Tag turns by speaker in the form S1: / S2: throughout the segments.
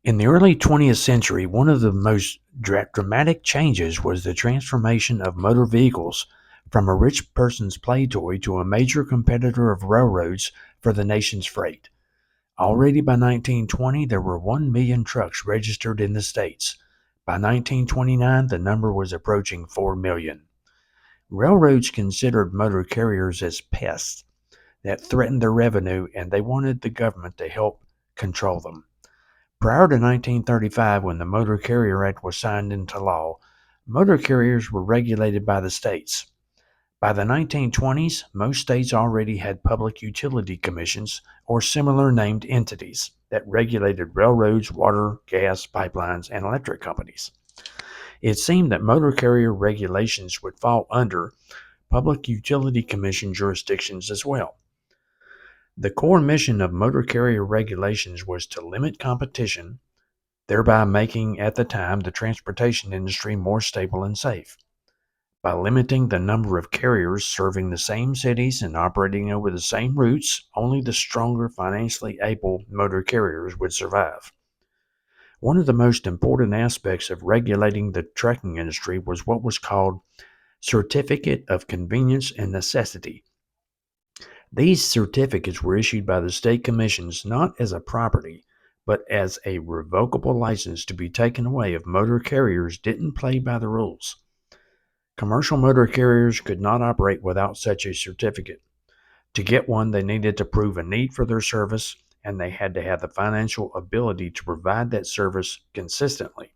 S1: In the early 20th century, one of the most dramatic changes was the transformation of motor vehicles from a rich person's play toy to a major competitor of railroads for the nation's freight. Already by 1920, there were 1 million trucks registered in the states. By 1929, the number was approaching 4 million. Railroads considered motor carriers as pests that threatened their revenue, and they wanted the government to help control them. Prior to 1935, when the Motor Carrier Act was signed into law, motor carriers were regulated by the states. By the 1920s, most states already had public utility commissions or similar named entities that regulated railroads, water, gas, pipelines, and electric companies. It seemed that motor carrier regulations would fall under public utility commission jurisdictions as well. The core mission of motor carrier regulations was to limit competition, thereby making, at the time, the transportation industry more stable and safe. By limiting the number of carriers serving the same cities and operating over the same routes, only the stronger, financially able motor carriers would survive. One of the most important aspects of regulating the trucking industry was what was called Certificate of Convenience and Necessity. These certificates were issued by the state commissions not as a property, but as a revocable license to be taken away if motor carriers didn't play by the rules. Commercial motor carriers could not operate without such a certificate. To get one, they needed to prove a need for their service, and they had to have the financial ability to provide that service consistently.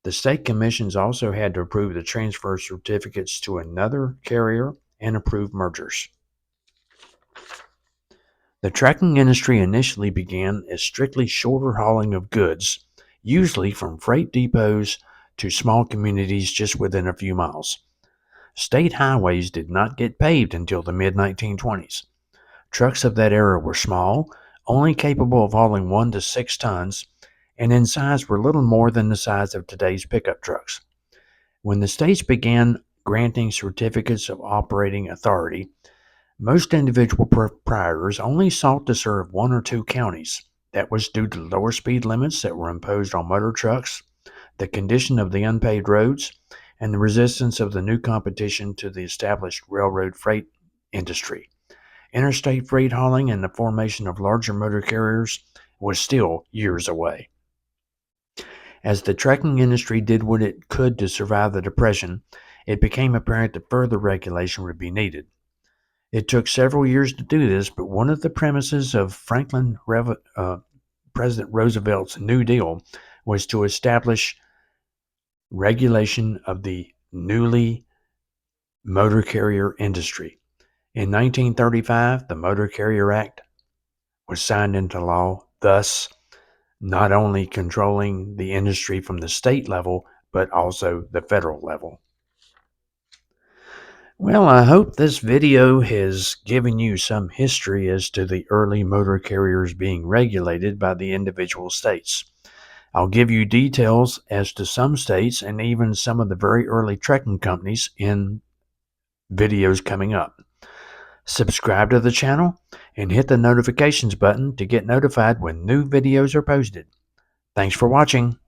S1: The state commissions also had to approve the transfer certificates to another carrier and approve mergers. The trucking industry initially began as strictly shorter hauling of goods, usually from freight depots to small communities just within a few miles. State highways did not get paved until the mid-1920s. Trucks of that era were small, only capable of hauling 1 to 6 tons, and in size were little more than the size of today's pickup trucks. When the states began granting certificates of operating authority, most individual proprietors only sought to serve 1 or 2 counties. That was due to lower speed limits that were imposed on motor trucks, the condition of the unpaved roads, and the resistance of the new competition to the established railroad freight industry. Interstate freight hauling and the formation of larger motor carriers was still years away. As the trucking industry did what it could to survive the Depression, it became apparent that further regulation would be needed. It took several years to do this, but one of the premises of President Roosevelt's New Deal was to establish regulation of the newly motor carrier industry. In 1935, the Motor Carrier Act was signed into law, thus not only controlling the industry from the state level, but also the federal level. Well, I hope this video has given you some history as to the early motor carriers being regulated by the individual states. I'll give you details as to some states and even some of the very early trucking companies in videos coming up. Subscribe to the channel and hit the notifications button to get notified when new videos are posted. Thanks for watching.